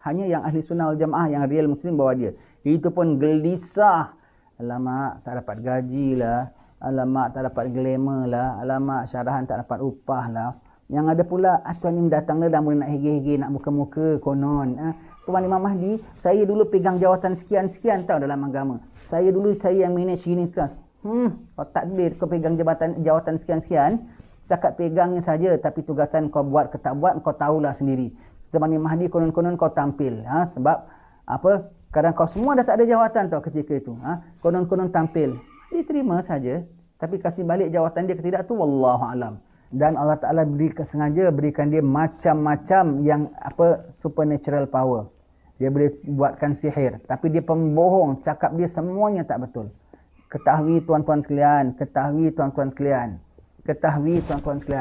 Hanya yang ahli sunnah wal jamaah, yang real muslim bawa dia. Itu pun gelisah. Alamak, tak dapat gaji lah. Alamak, tak dapat glamour lah. Alamak, syarahan tak dapat upah lah. Yang ada pula, tuan ni datang dah mula nak hege-hege, nak muka-muka konon. Tuan Imam Mahdi, saya dulu pegang jawatan sekian-sekian tau dalam agama. Saya yang manage gini sekarang. Kau takdir kau pegang jawatan sekian-sekian. Setakat pegangnya saja, tapi tugasan kau buat ke tak buat, kau tahulah sendiri. Zaman Imam Mahdi konon-konon kau tampil. Sebab apa? Kadang kau semua dah tak ada jawatan tau ketika itu. Konon-konon tampil. Diterima saja. Tapi kasih balik jawatan dia ke tidak tu wallahu alam. Dan Allah Ta'ala sengaja berikan dia macam-macam yang supernatural power. Dia boleh buatkan sihir. Tapi dia pembohong. Cakap dia semuanya tak betul. Ketahui tuan-tuan sekalian.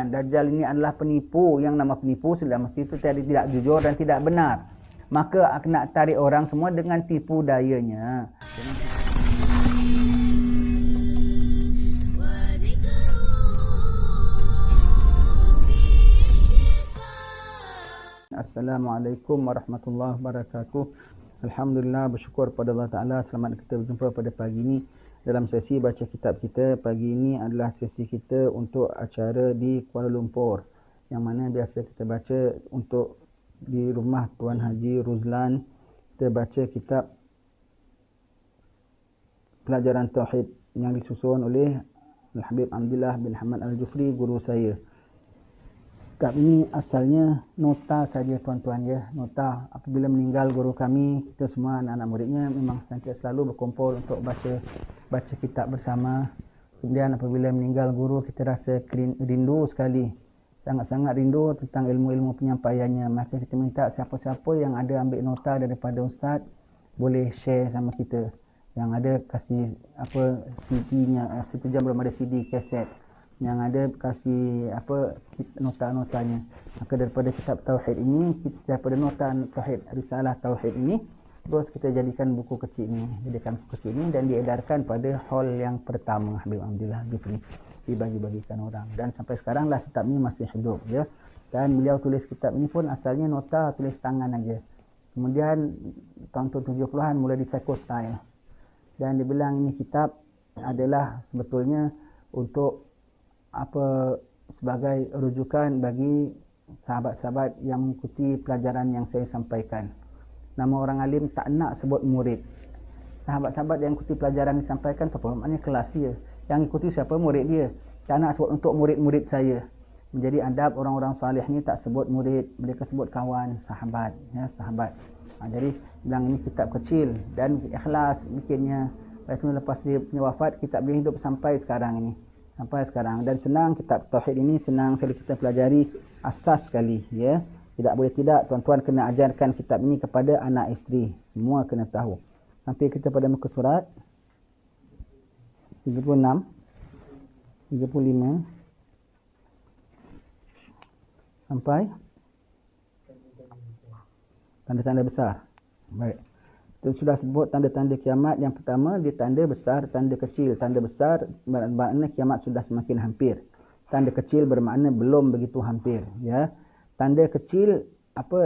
Dajjal ini adalah penipu. Yang nama penipu sudah mesti itu tidak jujur dan tidak benar. Maka nak tarik orang semua dengan tipu dayanya. Assalamualaikum warahmatullahi wabarakatuh. Alhamdulillah, bersyukur pada Allah Ta'ala. Selamat kita berjumpa pada pagi ini dalam sesi baca kitab kita. Pagi ini adalah sesi kita untuk acara di Kuala Lumpur, yang mana biasa kita baca untuk di rumah Tuan Haji Ruzlan. Kita baca kitab Pelajaran Tauhid yang disusun oleh Al-Habib Abdullah bin Hamad Al-Jufri, guru saya. Kitab ini asalnya nota saja tuan-tuan ya. Nota apabila meninggal guru kami, kita semua anak-anak muridnya memang selalu berkumpul untuk baca kitab bersama. Kemudian apabila meninggal guru, kita rasa rindu sekali. Sangat-sangat rindu tentang ilmu-ilmu penyampaiannya. Maka kita minta siapa-siapa yang ada ambil nota daripada ustaz, boleh share sama kita. Yang ada kasih CD-nya, satu jam belum ada CD, kaset. Yang ada kasih nota-notanya. Maka daripada kitab Tauhid ini, daripada nota Tauhid, Risalah Tauhid ini, terus kita jadikan buku kecil ini. Dan diedarkan pada hall yang pertama, Habib Abdullah Jufri. Dibagi-bagikan orang. Dan sampai sekarang lah kitab ini masih hidup ya. Dan beliau tulis kitab ini pun asalnya nota tulis tangan aja. Kemudian tahun 70-an mula di-psycho style. Dan dibilang ini kitab adalah sebetulnya untuk sebagai rujukan bagi sahabat-sahabat yang mengikuti pelajaran yang saya sampaikan. Nama orang alim tak nak sebut murid. Sahabat-sahabat yang ikuti pelajaran disampaikan, maknanya kelas dia. Yang ikuti siapa? Murid dia. Tak nak sebut untuk murid-murid saya. Menjadi adab orang-orang salih ni tak sebut murid, mereka sebut kawan, sahabat, ya, sahabat. Jadi bilang ini kitab kecil dan ikhlas bikinnya. Lepas dia punya wafat, kitab dia hidup sampai sekarang ini. Dan senang, kitab Tauhid ini senang sekali kita pelajari, asas sekali ya. Tidak boleh tidak, tuan-tuan kena ajarkan kitab ini kepada anak isteri. Semua kena tahu. Sampai kita pada muka surat 36, 35 sampai tanda-tanda besar. Baik. Kita sudah sebut tanda-tanda kiamat. Yang pertama, dia tanda besar, tanda kecil. Tanda besar bermakna kiamat sudah semakin hampir. Tanda kecil bermakna belum begitu hampir. Ya. Tanda kecil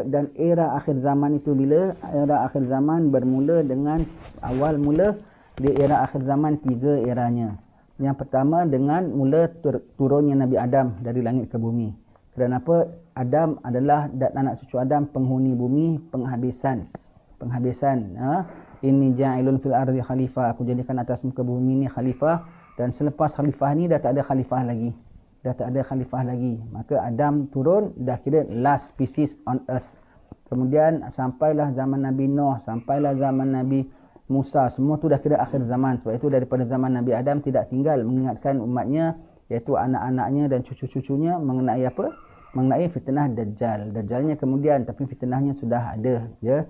dan era akhir zaman itu bila? Era akhir zaman bermula dengan awal mula di era akhir zaman, 3 eranya. Yang pertama dengan mula turunnya Nabi Adam dari langit ke bumi. Kenapa? Adam adalah anak cucu Adam, penghuni bumi, penghabisan. Inni ja'ilun fil ardi khalifah. Aku jadikan atas muka bumi ini khalifah. Dan selepas khalifah ni dah tak ada khalifah lagi. Maka Adam turun, dah kira last species on earth. Kemudian sampailah zaman Nabi Nuh, sampailah zaman Nabi Musa. Semua tu dah kira akhir zaman. Sebab itu daripada zaman Nabi Adam tidak tinggal mengingatkan umatnya, iaitu anak-anaknya dan cucu-cucunya mengenai apa? Mengenai fitnah Dajjal. Dajjalnya kemudian, tapi fitnahnya sudah ada. Ya.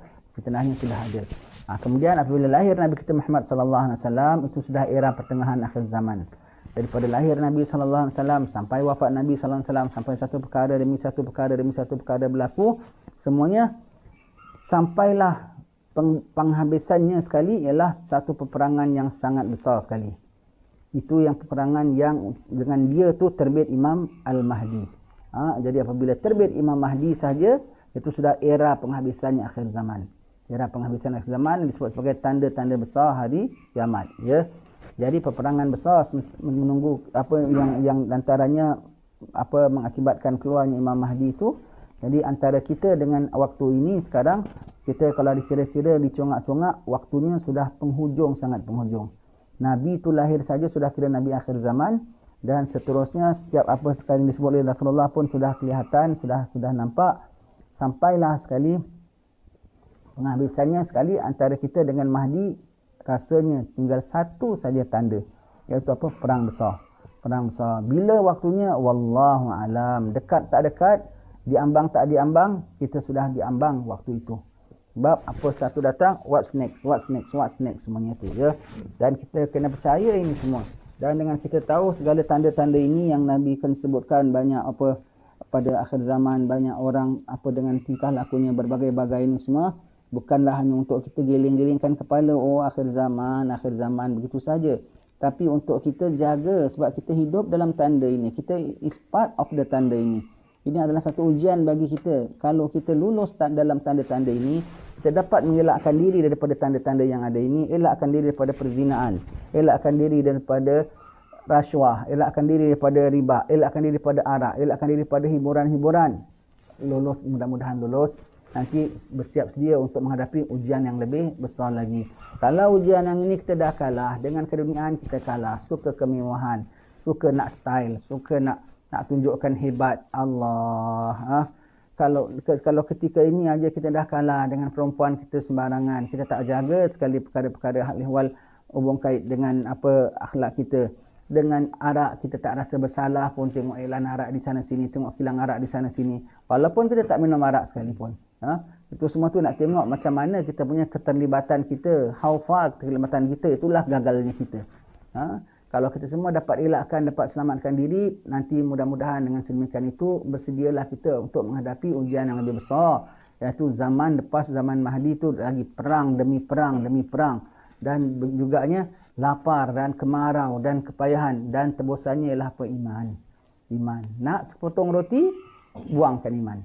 Kemudian apabila lahir Nabi kita Muhammad sallallahu alaihi wasallam, itu sudah era pertengahan akhir zaman. Daripada lahir Nabi sallallahu alaihi wasallam sampai wafat Nabi sallallahu alaihi wasallam, sampai satu perkara demi satu perkara berlaku, semuanya sampailah penghabisannya sekali ialah satu peperangan yang sangat besar sekali. Itu yang peperangan yang dengan dia tu terbit Imam Al-Mahdi. Jadi apabila terbit Imam Mahdi saja, Itu sudah era penghabisannya akhir zaman. Era penghabisan akhir zaman disebut sebagai tanda-tanda besar hari kiamat, ya. Jadi peperangan besar menunggu apa yang antaranya apa mengakibatkan keluarnya Imam Mahdi itu. Jadi antara kita dengan waktu ini sekarang, kita kalau dikira-kira dicongak-congak, waktunya sudah penghujung, sangat penghujung. Nabi itu lahir saja sudah kira Nabi akhir zaman, dan seterusnya setiap apa sekali disebut oleh Rasulullah pun sudah kelihatan, sudah nampak. Sampailah sekali penghabisannya sekali antara kita dengan Mahdi, rasanya tinggal satu saja tanda, iaitu apa? Perang besar. Perang besar. Bila waktunya? Wallahu alam. Dekat tak dekat, diambang tak diambang, kita sudah diambang waktu itu. Sebab apa satu datang, what's next, semuanya itu, ya. Dan kita kena percaya ini semua. Dan dengan kita tahu segala tanda-tanda ini yang Nabi kan sebutkan, banyak apa pada akhir zaman, banyak orang apa dengan tingkah lakunya berbagai-bagai ini semua, bukanlah hanya untuk kita giling-gilingkan kepala, oh akhir zaman begitu saja. Tapi untuk kita jaga, sebab kita hidup dalam tanda ini, kita is part of the tanda ini. Ini adalah satu ujian bagi kita. Kalau kita lulus dalam tanda-tanda ini, kita dapat mengelakkan diri daripada tanda-tanda yang ada ini, elakkan diri daripada perzinaan, elakkan diri daripada rasuah, elakkan diri daripada riba, elakkan diri daripada arak, elakkan diri daripada hiburan-hiburan. Lulus, mudah-mudahan lulus. Nanti bersiap sedia untuk menghadapi ujian yang lebih besar lagi. Kalau ujian yang ini kita dah kalah, dengan keduniaan kita kalah, suka kemewahan, suka nak style, suka nak tunjukkan hebat Allah. Kalau ketika ini aja kita dah kalah dengan perempuan kita sembarangan, kita tak jaga sekali perkara-perkara hal ehwal hubung kait dengan apa akhlak kita. Dengan arak kita tak rasa bersalah pun, tengok iklan arak di sana sini, tengok kilang arak di sana sini, walaupun kita tak minum arak sekalipun. Itu semua tu nak tengok macam mana kita punya keterlibatan kita, how far keterlibatan kita, itulah gagalnya kita. Kalau kita semua dapat elakkan, dapat selamatkan diri, nanti mudah-mudahan dengan sedemikian itu bersedialah kita untuk menghadapi ujian yang lebih besar, iaitu zaman lepas zaman Mahdi itu lagi perang demi perang demi perang, dan juganya lapar dan kemarau dan kepayahan, dan tebusannya ialah apa? Iman. Nak sepotong roti, buangkan iman.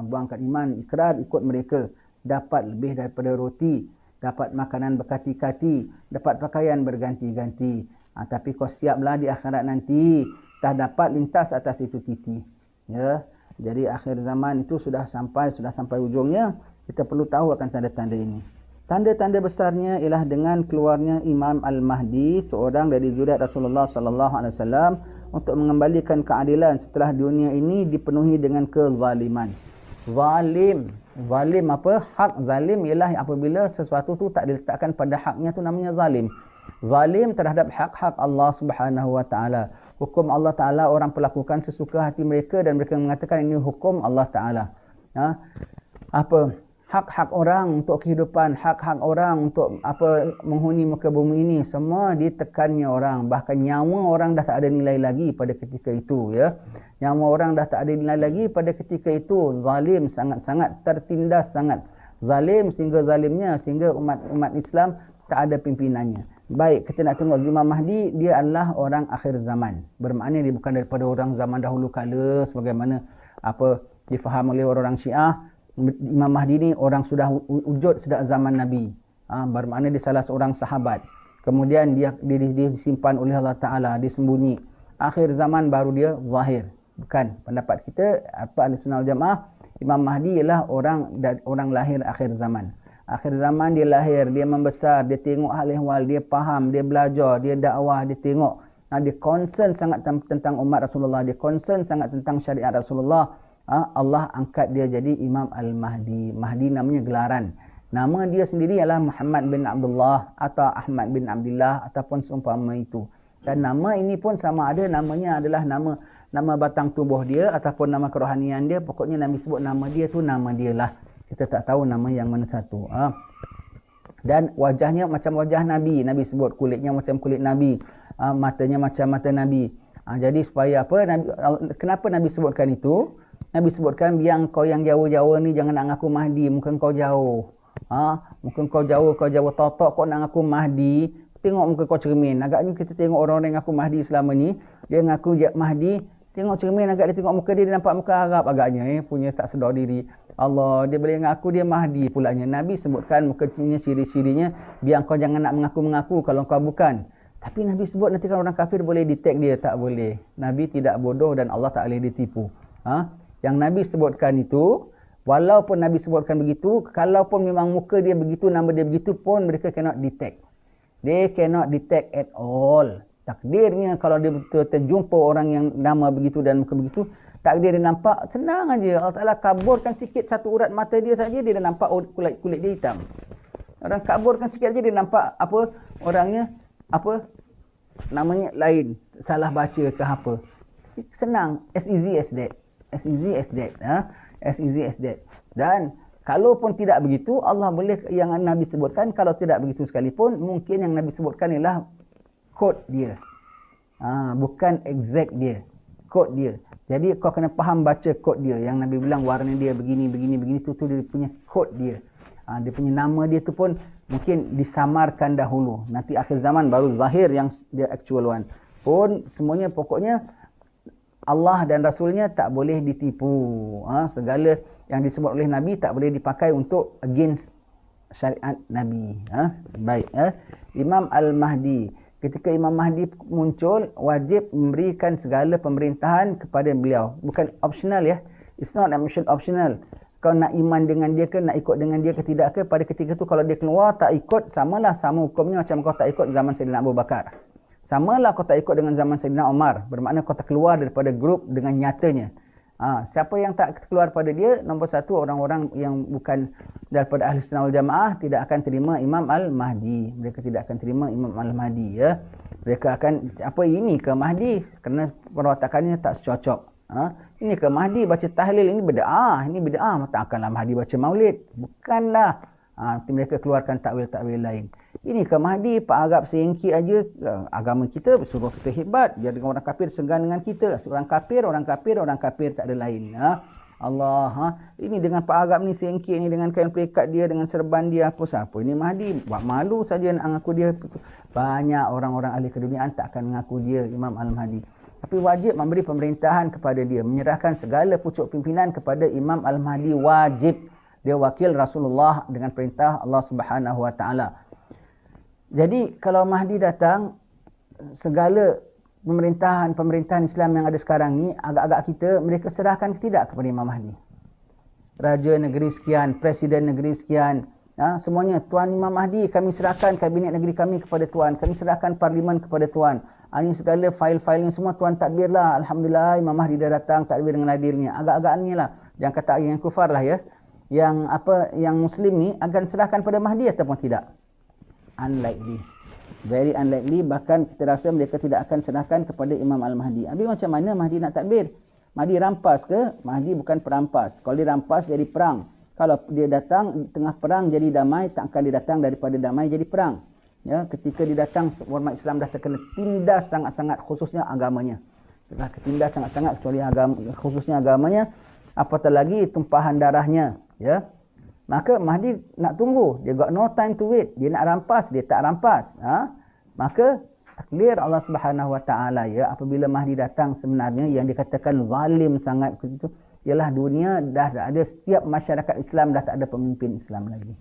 Buangkan iman, ikrar ikut mereka, dapat lebih daripada roti, dapat makanan berkati-kati, dapat pakaian berganti-ganti. Tapi kau siaplah di akhirat nanti, tak dapat lintas atas itu titi. Ya. Jadi akhir zaman itu sudah sampai ujungnya. Kita perlu tahu akan tanda-tanda ini. Tanda-tanda besarnya ialah dengan keluarnya Imam Al-Mahdi, seorang dari zuriat Rasulullah sallallahu alaihi wasallam, untuk mengembalikan keadilan setelah dunia ini dipenuhi dengan kezaliman. Zalim apa? Hak. Zalim ialah apabila sesuatu tu tak diletakkan pada haknya, tu namanya zalim. Zalim terhadap hak-hak Allah Subhanahu wa taala. Hukum Allah taala orang perlakukan sesuka hati mereka, dan mereka mengatakan ini hukum Allah taala. Apa hak-hak orang untuk kehidupan, hak-hak orang untuk apa menghuni muka bumi ini, semua ditekannya orang. Bahkan nyawa orang dah tak ada nilai lagi pada ketika itu, ya. Nyawa orang dah tak ada nilai lagi pada ketika itu. Zalim, sangat-sangat tertindas, sangat zalim, sehingga umat Islam tak ada pimpinannya. Baik, kita nak tengok Imam Mahdi, dia adalah orang akhir zaman. Bermakna dia bukan daripada orang zaman dahulu kala sebagaimana apa difaham oleh orang Syiah. Imam Mahdi ni orang sudah wujud sejak zaman Nabi. Bermakna dia salah seorang sahabat. Kemudian dia disimpan oleh Allah Ta'ala, disembunyi. Akhir zaman baru dia zahir. Bukan pendapat kita, apa Ahlussunnah wal Jamaah, Imam Mahdi ialah orang lahir akhir zaman. Akhir zaman dia lahir, dia membesar, dia tengok hal ehwal, dia faham, dia belajar, dia dakwah, dia tengok. Dia concern sangat tentang umat Rasulullah, dia concern sangat tentang syariat Rasulullah. Allah angkat dia jadi Imam Al-Mahdi. Mahdi namanya gelaran. Nama dia sendiri ialah Muhammad bin Abdullah atau Ahmad bin Abdullah ataupun seumpama itu. Dan nama ini pun sama ada namanya adalah nama batang tubuh dia ataupun nama kerohanian dia. Pokoknya Nabi sebut nama dia tu nama dia lah. Kita tak tahu nama yang mana satu. Dan wajahnya macam wajah Nabi. Nabi sebut kulitnya macam kulit Nabi. Matanya macam mata Nabi. Jadi supaya apa? Kenapa Nabi sebutkan itu? Nabi sebutkan, biar kau yang jauh-jauh ni jangan nak ngaku Mahdi. Muka kau jauh. Muka kau jauh totok kau nak ngaku Mahdi. Tengok muka kau cermin. Agaknya kita tengok orang-orang yang ngaku Mahdi selama ni. Dia ngaku Mahdi. Tengok cermin agak, dia tengok muka dia nampak muka Arab agaknya, punya tak sedar diri. Allah, dia boleh mengaku dia Mahdi pulanya. Nabi sebutkan mukanya, ciri-cirinya, biar kau jangan nak mengaku-mengaku kalau kau bukan. Tapi Nabi sebut nanti kan orang kafir boleh detect dia, tak boleh. Nabi tidak bodoh dan Allah tak boleh ditipu. Yang Nabi sebutkan itu, walaupun Nabi sebutkan begitu, kalaupun memang muka dia begitu, nama dia begitu pun mereka cannot detect. They cannot detect at all. Takdirnya kalau dia betul terjumpa orang yang nama begitu dan muka begitu, takdir dia nampak, senang aja. Allah Ta'ala kaburkan sikit satu urat mata dia saja, dia dah nampak kulit dia hitam. Orang kaburkan sikit aja dia nampak apa orangnya, apa namanya lain, salah baca ke apa. Senang, as easy as that. As easy as that. As easy as that. Dan kalaupun tidak begitu, Allah boleh, yang Nabi sebutkan, kalau tidak begitu sekalipun, mungkin yang Nabi sebutkan ialah kod dia. Bukan exact dia. Kod dia. Jadi kau kena faham baca kod dia. Yang Nabi bilang warna dia begini, tu dia punya kod dia. Dia punya nama dia tu pun mungkin disamarkan dahulu. Nanti akhir zaman baru zahir yang dia actual one. Pun semuanya pokoknya Allah dan Rasulnya tak boleh ditipu. Segala yang disebut oleh Nabi tak boleh dipakai untuk against syariat Nabi. Baik. Imam Al-Mahdi. Ketika Imam Mahdi muncul, wajib memberikan segala pemerintahan kepada beliau. Bukan optional ya. It's not optional. Kau nak iman dengan dia ke, nak ikut dengan dia ke tidak ke, pada ketika tu kalau dia keluar tak ikut, samalah, sama hukumnya macam kau tak ikut zaman Sayyidina Abu Bakar. Samalah kau tak ikut dengan zaman Sayyidina Umar. Bermakna kau tak keluar daripada grup dengan nyatanya. Siapa yang tak keluar pada dia, nombor satu, orang-orang yang bukan daripada Ahli Sunnah wal Jamaah tidak akan terima Imam Al-Mahdi. Mereka tidak akan terima Imam Al-Mahdi ya. Mereka akan, apa ini ke Mahdi? Kerana perwatakannya tak secocok. Ini ke Mahdi baca tahlil, ini bid'ah, ini bid'ah. Tak akanlah Mahdi baca maulid. Bukanlah. Nanti mereka keluarkan takwil-takwil lain. Ini ke Mahdi, Pak Arab seyengki aja agama kita, suruh kita hebat. Dia dengan orang kafir segan dengan kita. Orang kafir tak ada lain. Allah. Ini dengan Pak Arab ni seyengki ni, dengan kain pelikat dia, dengan serban dia, apa siapa ini Mahdi. Buat malu saja nak mengaku dia. Banyak orang-orang ahli keduniaan tak akan mengaku dia Imam Al-Mahdi. Tapi wajib memberi pemerintahan kepada dia. Menyerahkan segala pucuk pimpinan kepada Imam Al-Mahdi. Wajib. Dia wakil Rasulullah dengan perintah Allah Subhanahu Wa Taala. Jadi kalau Mahdi datang, segala pemerintahan Islam yang ada sekarang ni, agak-agak kita, mereka serahkan ke tidak kepada Imam Mahdi. Raja negeri sekian, presiden negeri sekian, semuanya, Tuan Imam Mahdi, kami serahkan kabinet negeri kami kepada Tuan, kami serahkan parlimen kepada Tuan. Ini segala fail-failnya semua Tuan takbirlah. Alhamdulillah Imam Mahdi dah datang, takbir dengan hadirnya. Agak-agak ni lah. Jangan kata yang kufar lah ya. Yang Muslim ni akan serahkan pada Mahdi ataupun tidak? Unlikely. Very unlikely. Bahkan kita rasa mereka tidak akan serahkan kepada Imam Al-Mahdi. Habis macam mana Mahdi nak takbir? Mahdi rampas ke? Mahdi bukan perampas. Kalau dia rampas jadi perang. Kalau dia datang tengah perang jadi damai, tak akan dia datang daripada damai jadi perang. Ya, ketika dia datang, umat Islam dah terkena tindas sangat-sangat, khususnya agamanya. Dah tertindas sangat-sangat kecuali khususnya agamanya. Apatah lagi tumpahan darahnya. Ya, maka Mahdi nak tunggu. Dia got no time to wait. Dia nak rampas, dia tak rampas. Maka takdir Allah Subhanahu Wa Taala ya, apabila Mahdi datang sebenarnya yang dikatakan zalim sangat itu ialah dunia dah ada, setiap masyarakat Islam dah tak ada pemimpin Islam lagi.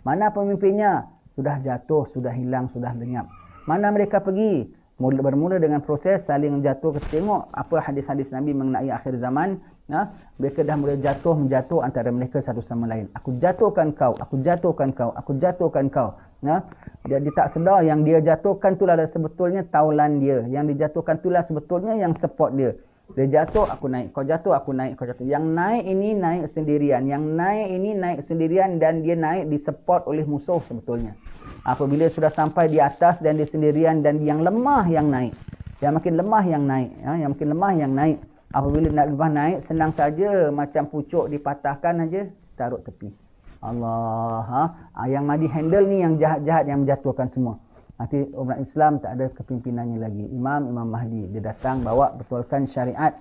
Mana pemimpinnya? Sudah jatuh, sudah hilang, sudah lenyap. Mana mereka pergi? Bermula dengan proses saling jatuh. Tengok apa hadis-hadis Nabi mengenai akhir zaman. Mereka dah mula menjatuh antara mereka satu sama lain. Aku jatuhkan kau, aku jatuhkan kau, aku jatuhkan kau. Dia tak sedar yang dia jatuhkan itulah sebetulnya taulan dia. Yang dijatuhkan itulah sebetulnya yang support dia. Dia jatuh, aku naik. Kau jatuh, aku naik. Kau jatuh. Yang naik ini naik sendirian. Yang naik ini naik sendirian dan dia naik disupport oleh musuh sebetulnya. Apabila sudah sampai di atas dan dia sendirian dan yang lemah yang naik. Yang makin lemah yang naik. Yang makin lemah yang naik. Apabila nak lebih naik, senang saja macam pucuk dipatahkan aja, taruh tepi. Allah. Yang Mahdi handle ni yang jahat-jahat yang menjatuhkan semua. Nanti umat Islam tak ada kepimpinannya lagi. Imam Mahdi. Dia datang bawa betulkan syariat.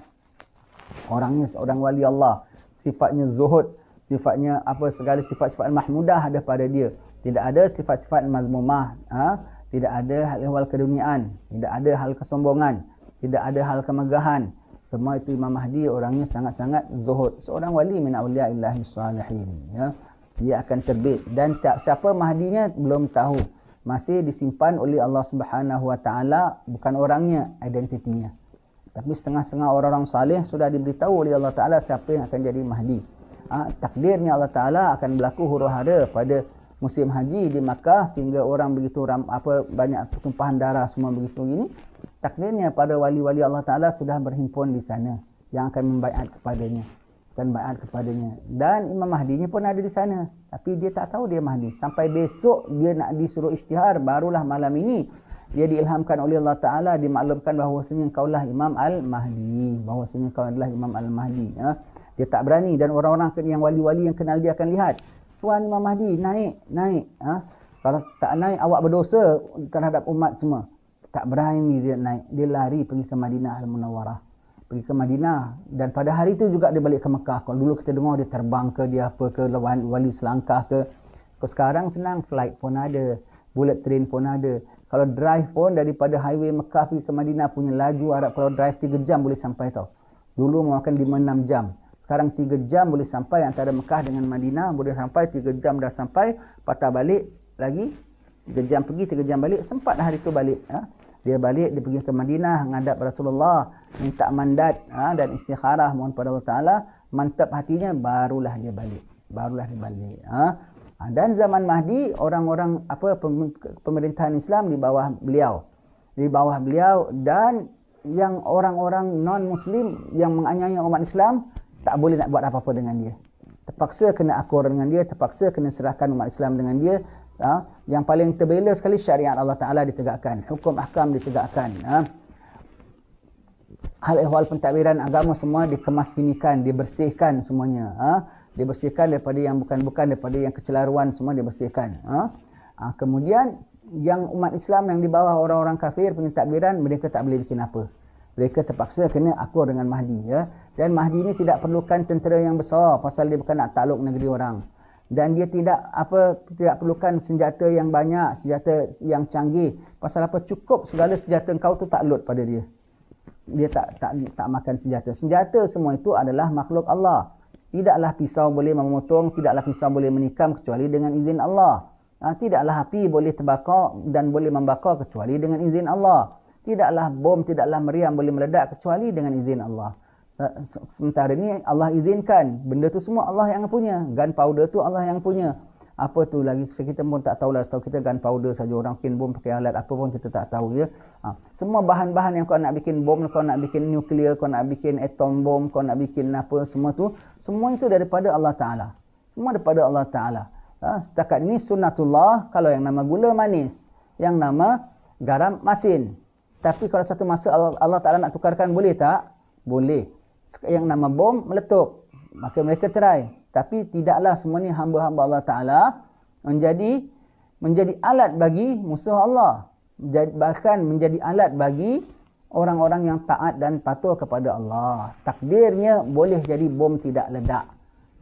Orangnya seorang wali Allah. Sifatnya zuhud. Sifatnya segala sifat-sifat mahmudah ada pada dia. Tidak ada sifat-sifat mazmumah. Tidak ada hal-hal keduniaan. Tidak ada hal kesombongan. Tidak ada hal kemegahan. Semua itu Imam Mahdi orangnya sangat-sangat zuhud. Seorang wali min auliya'illahi salihin. Ya. Dia akan terbit. Dan siapa Mahdinya belum tahu. Masih disimpan oleh Allah Subhanahu Wa Taala, bukan orangnya, identitinya. Tapi setengah-setengah orang-orang saleh sudah diberitahu oleh Allah Taala siapa yang akan jadi Mahdi. Takdirnya Allah Taala akan berlaku huru-hara pada musim haji di Makkah sehingga orang begitu banyak pertumpahan darah semua begitu gini. Takdirnya para wali-wali Allah Taala sudah berhimpun di sana yang akan membaiat kepadanya. Dan Imam Mahdinya pun ada di sana. Tapi dia tak tahu dia Mahdi. Sampai besok dia nak disuruh isytihar, barulah malam ini dia diilhamkan oleh Allah Ta'ala, dimaklumkan bahawasanya kaulah Imam Al-Mahdi. Bahawasanya kau adalah Imam Al-Mahdi. Ya. Dia tak berani. Dan orang-orang yang wali-wali yang kenal dia akan lihat. Tuan Imam Mahdi, naik. Ha? Kalau tak naik, awak berdosa terhadap umat semua. Tak berani dia naik. Dia lari pergi ke Madinah Al-Munawwarah. Pergi ke Madinah. Dan pada hari itu juga dia balik ke Mekah. Kalau dulu kita dengar dia terbang ke, dia apa ke, wali selangkah ke. Kalau sekarang senang, flight pun ada. Bullet train pun ada. Kalau drive pun daripada highway Mekah pergi ke Madinah punya laju Arab. Kalau drive 3 jam boleh sampai tau. Dulu memakan 5-6 jam. Sekarang 3 jam boleh sampai antara Mekah dengan Madinah. Boleh sampai 3 jam dah sampai. Patah balik lagi. 3 jam pergi, 3 jam balik. Sempat hari tu balik. Ha? Dia balik, dia pergi ke Madinah. Menghadap Rasulullah. Minta mandat dan istikharah. Mohon pada Allah Ta'ala. Mantap hatinya. Barulah dia balik. Dan zaman Mahdi, orang-orang pemerintahan Islam di bawah beliau. Dan yang orang-orang non-Muslim yang menganiaya umat Islam, tak boleh nak buat apa-apa dengan dia. Terpaksa kena akur dengan dia, terpaksa kena serahkan umat Islam dengan dia. Yang paling terbela sekali syariat Allah Ta'ala ditegakkan. Hukum ahkam ditegakkan. Hal ehwal pentadbiran agama semua dikemas-kinikan, dibersihkan semuanya. Dibersihkan daripada yang bukan-bukan, daripada yang kecelaruan, semua dibersihkan. Kemudian yang umat Islam yang di bawah orang-orang kafir punya takbiran, mereka tak boleh bikin apa. Mereka terpaksa kena akur dengan Mahdi. Ya. Dan Mahdi ini tidak perlukan tentera yang besar pasal dia bukan nak takluk negeri orang. Dan dia tidak perlukan senjata yang banyak, senjata yang canggih. Pasal apa? Cukup segala senjata engkau tu takluk pada dia. Dia tak makan senjata. Senjata semua itu adalah makhluk Allah. Tidaklah pisau boleh memotong, tidaklah pisau boleh menikam kecuali dengan izin Allah. Tidaklah api boleh terbakar dan boleh membakar kecuali dengan izin Allah. Tidaklah bom, tidaklah meriam boleh meledak kecuali dengan izin Allah. Sementara ini Allah izinkan. Benda tu semua Allah yang punya. Gunpowder tu Allah yang punya. Apa tu lagi kita pun tak tahulah. Setahu kita gunpowder saja, orang bikin bom pakai alat apa pun kita tak tahu ya. Semua bahan-bahan yang kau nak bikin bom, kau nak bikin nuklear, kau nak bikin atom bom, kau nak bikin apa, semua tu, semua itu daripada Allah Ta'ala. Semua daripada Allah Ta'ala. Setakat ini sunnatullah. Kalau yang nama gula manis, yang nama garam masin. Tapi kalau satu masa Allah Ta'ala nak tukarkan, boleh tak? Boleh. Yang nama bom meletup, maka mereka try. Tapi tidaklah semua ni hamba-hamba Allah Ta'ala menjadi alat bagi musuh Allah. Bahkan menjadi alat bagi orang-orang yang taat dan patuh kepada Allah. Takdirnya boleh jadi bom tidak ledak.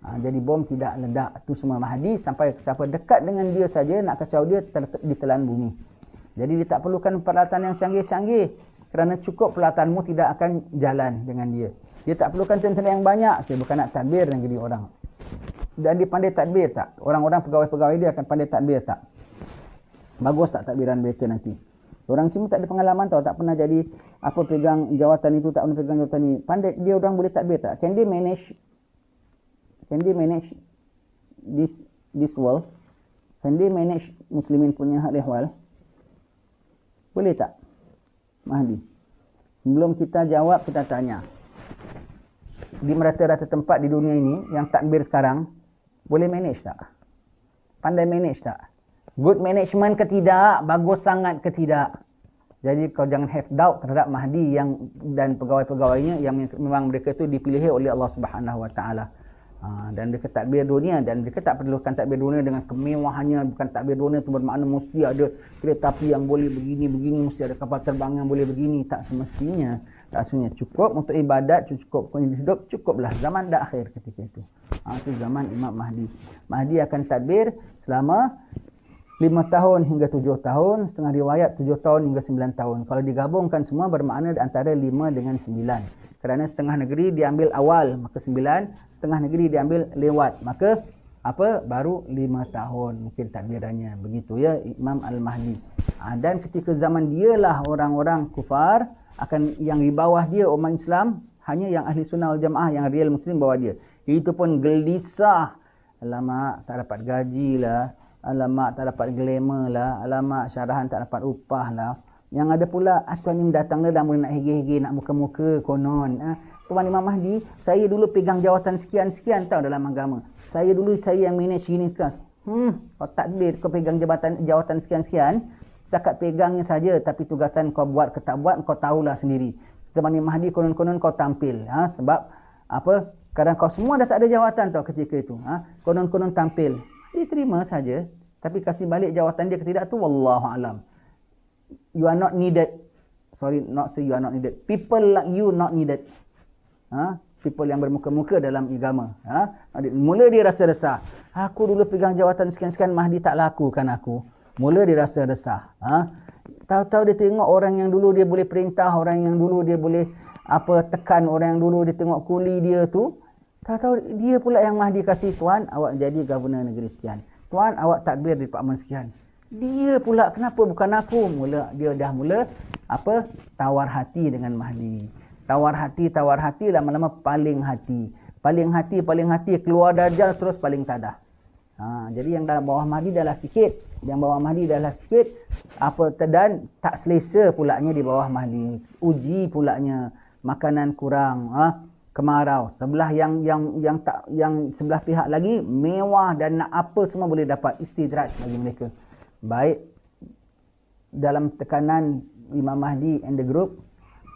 Jadi bom tidak ledak. Itu semua Mahdi sampai siapa dekat dengan dia saja nak kacau dia ditelan bumi. Jadi dia tak perlukan peralatan yang canggih-canggih. Kerana cukup peralatanmu tidak akan jalan dengan dia. Dia tak perlukan tentera yang banyak. Saya bukan nak tadbir negeri orang. Dan dia pandai tadbir tak? Orang-orang pegawai-pegawai dia akan pandai tadbir tak? Bagus tak tadbiran mereka nanti? Orang sini tak ada pengalaman tau. Tak pernah jadi pegang jawatan itu, tak pernah pegang jawatan ini. Pandai dia orang boleh tadbir tak? Can they manage this world? Can they manage Muslimin punya hal ehwal? Boleh tak? Mahdi. Sebelum kita jawab, kita tanya. Di merata-rata tempat di dunia ini, yang takbir sekarang, boleh manage tak? Pandai manage tak? Good management ke tidak? Bagus sangat ke tidak? Jadi kau jangan have doubt terhadap Mahdi dan pegawai-pegawainya yang memang mereka itu dipilih oleh Allah Subhanahu Wa Taala. Dan mereka takbir dunia, dan mereka tak perlukan takbir dunia dengan kemewahannya. Bukan takbir dunia itu bermakna mesti ada kereta api yang boleh begini-begini, mesti ada kapal terbang yang boleh begini. Tak semestinya. Tak semestinya. Cukup untuk ibadat, cukup untuk hidup, cukuplah zaman dah akhir ketika itu. Itu zaman Imam Mahdi. Mahdi akan takbir selama 5 tahun hingga 7 tahun, setengah riwayat 7 tahun hingga 9 tahun. Kalau digabungkan semua bermakna antara 5 dengan 9. Kerana setengah negeri diambil awal, maka 9, setengah negeri diambil lewat, maka baru 5 tahun mungkin takbirannya. Begitu ya Imam Al-Mahdi. Dan ketika zaman dialah orang-orang kufar akan yang di bawah dia umat Islam, hanya yang ahli sunnah wal jamaah yang real muslim bawah dia. Itu pun gelisah. Alamak tak dapat gaji lah, alamak tak dapat glamour lah, alamak syarahan tak dapat upah lah. Yang ada pula, tuan ni datang dah mula nak hege-hege, nak muka-muka konon. Tuan Imam Mahdi, saya dulu pegang jawatan sekian-sekian tau dalam agama. Saya yang manage gini sekarang. Kau takbir, kau pegang jawatan sekian-sekian. Setakat pegangnya saja, tapi tugasan kau buat ke tak buat, kau tahulah sendiri. Zaman Imam Mahdi konon-konon kau tampil. Sebab kadang kau semua dah tak ada jawatan tau ketika itu. Konon-konon tampil. Dia terima saja. Tapi kasih balik jawatan dia ke tidak tu, wallahualam. You are not needed. Sorry, not say you are not needed. People like you not needed. People yang bermuka-muka dalam agama. Mula dia rasa resah. Aku dulu pegang jawatan sekian-sekian, Mahdi tak lakukan aku. Mula dia rasa resah. Tahu-tahu dia tengok orang yang dulu dia boleh perintah, orang yang dulu dia boleh tekan, orang yang dulu dia tengok kuli dia tu. Tahu-tahu dia pula yang Mahdi kasih, tuan awak jadi governor negeri sekian. Tuan awak takbir di departmen sekian. Dia pula, kenapa bukan aku? Dia dah mula tawar hati dengan Mahdi. Tawar hati, lama-lama paling hati. Paling hati, keluar Dajjal terus paling tadah. Jadi yang dalam bawah Mahdi dah lah sikit. Dan tak selesa pulaknya di bawah Mahdi. Uji pulaknya, makanan kurang, kemarau. Sebelah yang sebelah pihak lagi mewah dan nak apa semua boleh dapat, istidraj bagi mereka. Baik dalam tekanan Imam Mahdi and the group,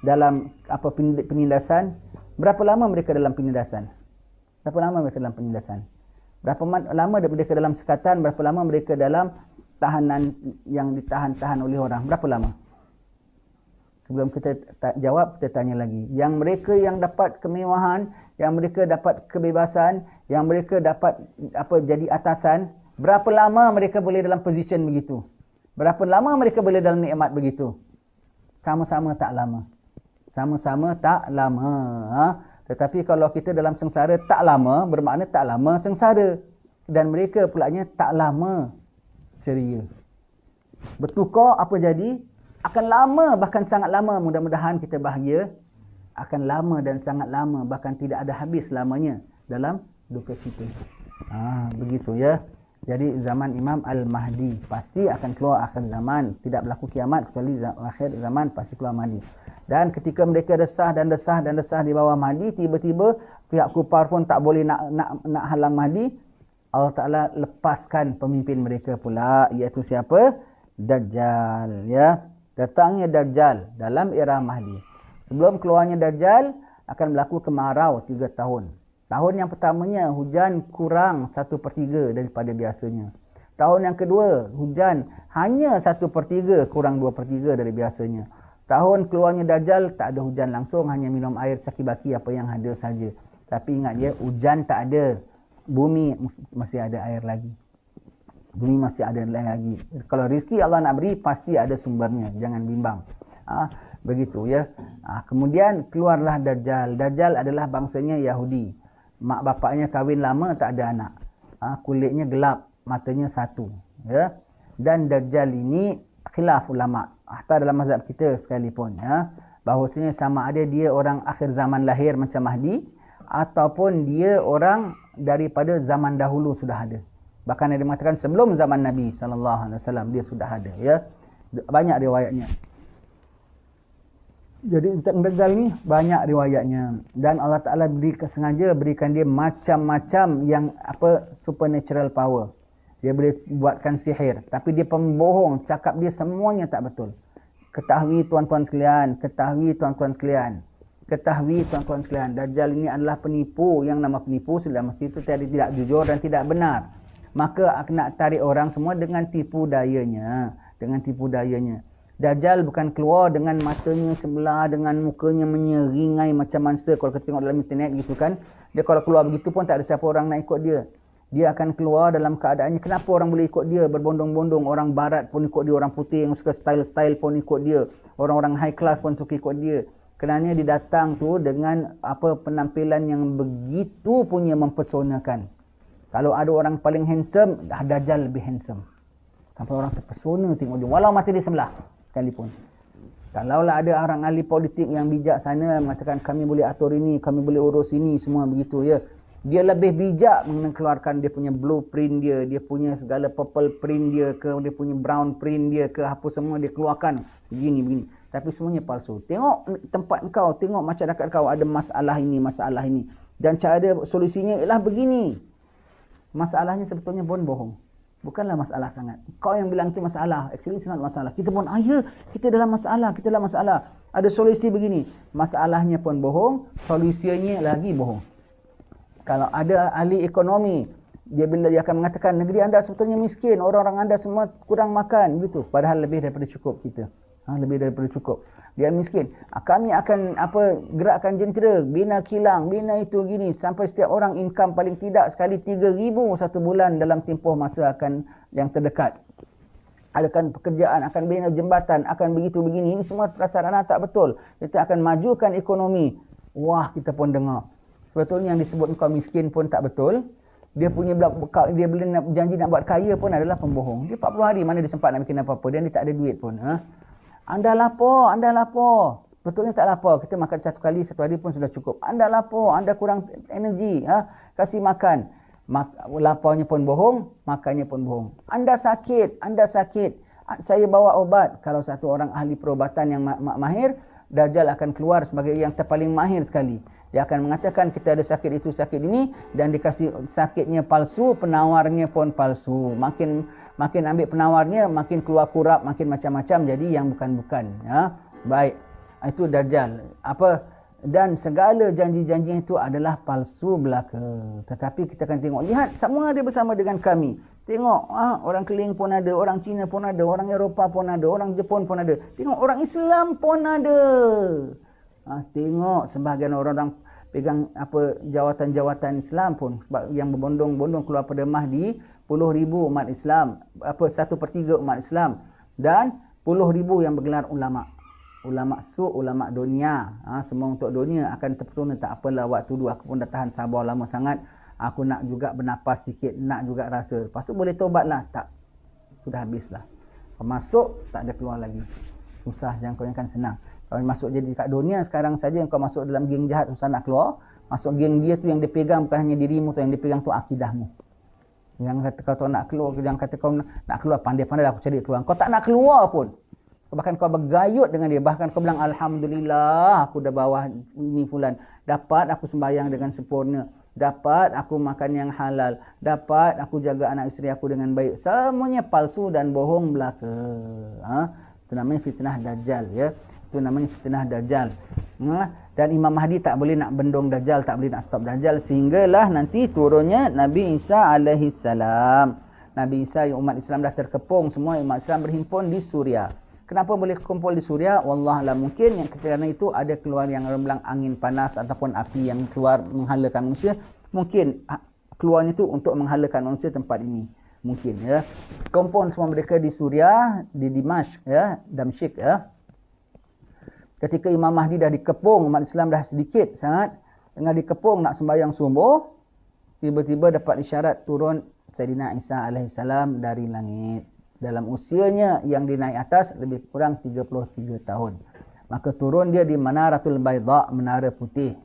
dalam penindasan. Berapa lama mereka dalam penindasan? Berapa lama mereka dalam sekatan? Berapa lama mereka dalam tahanan yang ditahan oleh orang? Berapa lama? Sebelum kita jawab, kita tanya lagi. Yang mereka yang dapat kemewahan, yang mereka dapat kebebasan, yang mereka dapat jadi atasan, berapa lama mereka boleh dalam position begitu? Berapa lama mereka boleh dalam nikmat begitu? Sama-sama tak lama. Tetapi kalau kita dalam sengsara tak lama, bermakna tak lama sengsara. Dan mereka pulaknya tak lama ceria. Bertukar apa jadi? Akan lama, bahkan sangat lama. Mudah-mudahan kita bahagia. Akan lama dan sangat lama, bahkan tidak ada habis lamanya dalam duka cita. Begitu ya. Jadi zaman Imam Al-Mahdi pasti akan keluar akhir zaman. Tidak berlaku kiamat kecuali akhir zaman pasti keluar Mahdi. Dan ketika mereka desah di bawah Mahdi, tiba-tiba pihak kufar pun tak boleh nak halang Mahdi. Allah Ta'ala lepaskan pemimpin mereka pula, iaitu siapa? Dajjal, ya. Datangnya Dajjal dalam era Mahdi. Sebelum keluarnya Dajjal akan berlaku kemarau 3 tahun. Tahun yang pertamanya hujan kurang 1/3 daripada biasanya. Tahun yang kedua hujan hanya 1/3 kurang 2/3 dari biasanya. Tahun keluarnya Dajjal tak ada hujan langsung, hanya minum air caki-baki apa yang ada saja. Tapi ingat ya, hujan tak ada, bumi masih ada air lagi. Bumi masih ada air lagi. Kalau rezeki Allah nak beri, pasti ada sumbernya, jangan bimbang. Begitu ya. Kemudian keluarlah Dajjal. Dajjal adalah bangsanya Yahudi. Mak bapaknya kahwin lama, tak ada anak. Kulitnya gelap, matanya satu. Ya. Dan Dajjal ini khilaf ulama. Hatta dalam mazhab kita sekalipun. Ya. Bahawasanya sama ada dia orang akhir zaman lahir macam Mahdi, ataupun dia orang daripada zaman dahulu sudah ada. Bahkan ada mengatakan sebelum zaman Nabi SAW dia sudah ada. Ya. Banyak riwayatnya. Jadi tentang Dajjal ni banyak riwayatnya. Dan Allah Ta'ala sengaja berikan dia macam-macam yang supernatural power. Dia boleh buatkan sihir. Tapi dia pembohong. Cakap dia semuanya tak betul. Ketahui tuan-tuan sekalian. Dajjal ini adalah penipu. Yang nama penipu sudah mesti itu tidak jujur dan tidak benar. Maka nak tarik orang semua dengan tipu dayanya. Dajjal bukan keluar dengan matanya sebelah, dengan mukanya menyeringai macam monster. Kalau kita tengok dalam internet gitu kan, dia kalau keluar begitu pun tak ada siapa orang nak ikut dia. Dia akan keluar dalam keadaannya, kenapa orang boleh ikut dia berbondong-bondong. Orang barat pun ikut dia, orang putih yang suka style-style pun ikut dia, orang-orang high class pun suka ikut dia. Kerana dia datang tu dengan penampilan yang begitu punya mempesonakan. Kalau ada orang paling handsome, Dajjal lebih handsome. Sampai orang terpesona tengok dia. Walau mata dia sebelah sekalipun. Kalaulah ada orang ahli politik yang bijaksana mengatakan kami boleh atur ini, kami boleh urus ini, semua begitu ya. Dia lebih bijak mengeluarkan dia punya blueprint dia punya segala purple print dia ke, dia punya brown print dia ke, apa semua dia keluarkan. Begini. Tapi semuanya palsu. Tengok tempat kau, tengok masyarakat kau ada masalah ini. Dan cara solusinya ialah begini. Masalahnya sebetulnya pun bohong. Bukanlah masalah sangat. Kau yang bilang itu masalah. Actually it's not masalah. Kita pun, ya, kita dalam masalah. Ada solusi begini. Masalahnya pun bohong, solusinya lagi bohong. Kalau ada ahli ekonomi, bila dia akan mengatakan negeri anda sebetulnya miskin, orang-orang anda semua kurang makan, gitu. Padahal lebih daripada cukup kita. Lebih daripada cukup. Dia miskin. Kami akan gerakkan jentera, bina kilang, bina itu gini, sampai setiap orang income paling tidak sekali 3,000 satu bulan dalam tempoh masa akan yang terdekat. Adakan pekerjaan, akan bina jembatan, akan begitu begini. Ini semua prasarana tak betul. Kita akan majukan ekonomi. Wah, kita pun dengar. Sebetulnya yang disebut kau miskin pun tak betul. Dia boleh janji nak buat kaya pun adalah pembohong. Dia 40 hari mana dia sempat nak bikin apa-apa, dan dia tak ada duit pun. Anda lapar. Betulnya tak lapar. Kita makan satu hari pun sudah cukup. Anda lapar, anda kurang energi. Kasih makan. Laparnya pun bohong, makannya pun bohong. Anda sakit. Saya bawa obat. Kalau satu orang ahli perubatan yang mahir, Dajjal akan keluar sebagai yang terpaling mahir sekali. Dia akan mengatakan kita ada sakit itu, sakit ini, dan dikasih sakitnya palsu, penawarnya pun palsu. Makin ambil penawarnya, makin keluar kurap, makin macam-macam, jadi yang bukan-bukan. Baik, itu Dajjal. Dan segala janji-janji itu adalah palsu belaka. Tetapi kita akan tengok, lihat, semua ada bersama dengan kami. Tengok, orang Keling pun ada, orang Cina pun ada, orang Eropah pun ada, orang Jepun pun ada. Tengok, orang Islam pun ada. Tengok, sebahagian orang pegang jawatan-jawatan Islam pun yang berbondong-bondong keluar pada Mahdi, 10,000 umat Islam, 1/3 umat Islam, dan 10,000 yang bergelar ulama ulama dunia. Semua untuk dunia akan terpesona. Tak apalah, waktu dulu aku pun dah tahan sabar lama sangat, aku nak juga bernapas sikit, nak juga rasa, lepas tu boleh taubatlah. Tak, sudah habislah. Kau masuk tak ada keluar lagi. Susah, jangan kau yang kan senang. Kalau masuk jadi kat dunia sekarang saja, kau masuk dalam geng jahat, susah nak keluar. Masuk geng dia tu, yang dia pegang bukan hanya dirimu tu, yang dia pegang tu akidahmu. Jangan kata kau tak nak keluar, jangan kata kau nak keluar, pandai-pandai aku cari keluar. Kau tak nak keluar pun. Bahkan kau bergayut dengan dia. Bahkan kau bilang, Alhamdulillah, aku dah bawah ini fulan. Dapat aku sembahyang dengan sempurna. Dapat aku makan yang halal. Dapat aku jaga anak isteri aku dengan baik. Semuanya palsu dan bohong belaka. Itu namanya fitnah Dajjal. Ya. Itu namanya fitnah Dajjal. Dan Imam Mahdi tak boleh nak bendung Dajjal, tak boleh nak stop Dajjal, sehinggalah nanti turunnya Nabi Isa alaihissalam. Nabi Isa, yang umat Islam dah terkepung, semua umat Islam berhimpun di Suria. Kenapa boleh kumpul di Suria? Wallahualam, mungkin yang kerana itu ada keluar yang orang bilang angin panas ataupun api yang keluar menghalakan manusia. Mungkin keluarnya itu untuk menghalakan manusia tempat ini. Mungkin ya. Kumpul semua mereka di Suria, di Dimashq ya, Damsyik ya. Ketika Imam Mahdi dah dikepung, umat Islam dah sedikit sangat, tengah dikepung nak sembahyang subuh, tiba-tiba dapat isyarat turun Sayyidina Isa alaihissalam dari langit. Dalam usianya yang dinaik atas lebih kurang 33 tahun. Maka turun dia di Manaratul Baydha, menara putih.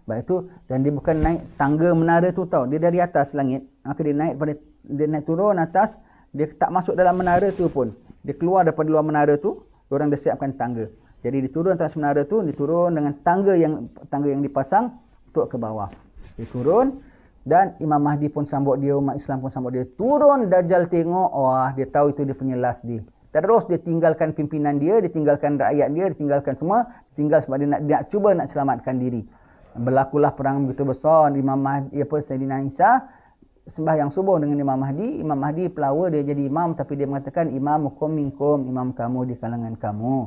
Baik itu, dan dia bukan naik tangga menara tu tau. Dia dari atas langit. Maka dia naik turun atas, dia tak masuk dalam menara tu pun. Dia keluar daripada luar menara tu, orang dah siapkan tangga. Jadi dia turun atas menara tu, dia turun dengan tangga yang dipasang untuk ke bawah. Dia turun. Dan Imam Mahdi pun sambut dia, umat Islam pun sambut dia. Turun Dajjal tengok, wah dia tahu itu dia punya last day. Terus dia tinggalkan pimpinan dia, dia tinggalkan rakyat dia, dia tinggalkan semua. Tinggal sebab dia nak cuba nak selamatkan diri. Berlakulah perang begitu besar. Imam Mahdi, Sayyidina Isa sembahyang subuh dengan Imam Mahdi. Imam Mahdi pelawa, dia jadi imam, tapi dia mengatakan imamukum minkum, imam kamu di kalangan kamu.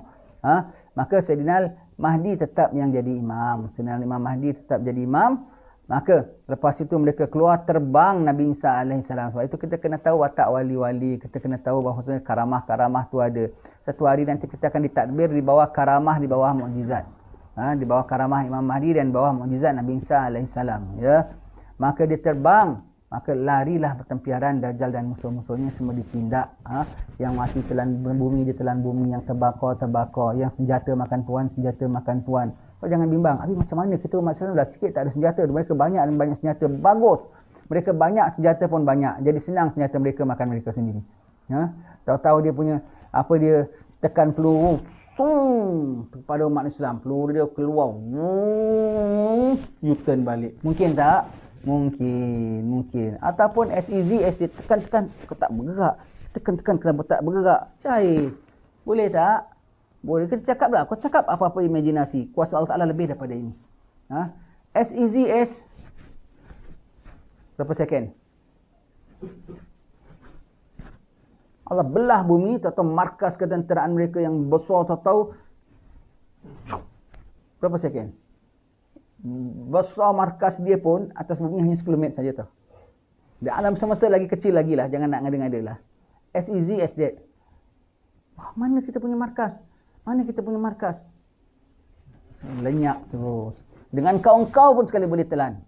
Maka Sayyidina Mahdi tetap yang jadi imam. Sayyidina Imam Mahdi tetap jadi imam. Maka lepas itu mereka keluar, terbang Nabi Isa alaihissalam. Sebab itu kita kena tahu watak wali-wali. Kita kena tahu bahawa karamah-karamah tu ada. Satu hari nanti kita akan ditakbir di bawah karamah, di bawah mukjizat. di bawah karamah Imam Mahdi dan bawah mukjizat Nabi Isa alaihissalam, ya. Maka dia terbang, maka larilah pertempuran Dajjal dan musuh-musuhnya semua ditindak. Yang mati telan bumi, ditelan bumi, yang terbakar, yang senjata makan puan. Kau jangan bimbang, habis macam mana kita umat Islam dah sikit tak ada senjata, mereka banyak dan banyak senjata, bagus. Mereka banyak, senjata pun banyak, jadi senang senjata mereka makan mereka sendiri. Tahu-tahu dia punya, dia tekan peluru, kepada umat Islam, peluru dia keluar, U-turn balik. Mungkin tak? Mungkin. Ataupun as easy as dia tekan, kau tak bergerak. Tekan, kenapa tak bergerak? Cair. Boleh tak? Boleh. Kita cakap lah. Kau cakap apa-apa imajinasi. Kuasa Allah Ta'ala lebih daripada ini. As easy as berapa second? Allah belah bumi, tahu markas ketenteraan mereka yang besar, tahu berapa second? Besar markas dia pun atas bumi hanya 10 minit saja tau. Di alam semesta lagi kecil lagi lah, jangan nak ngada-ngada lah. As easy as that. Mana kita punya markas? Lenyap terus. Dengan kau pun sekali boleh telan.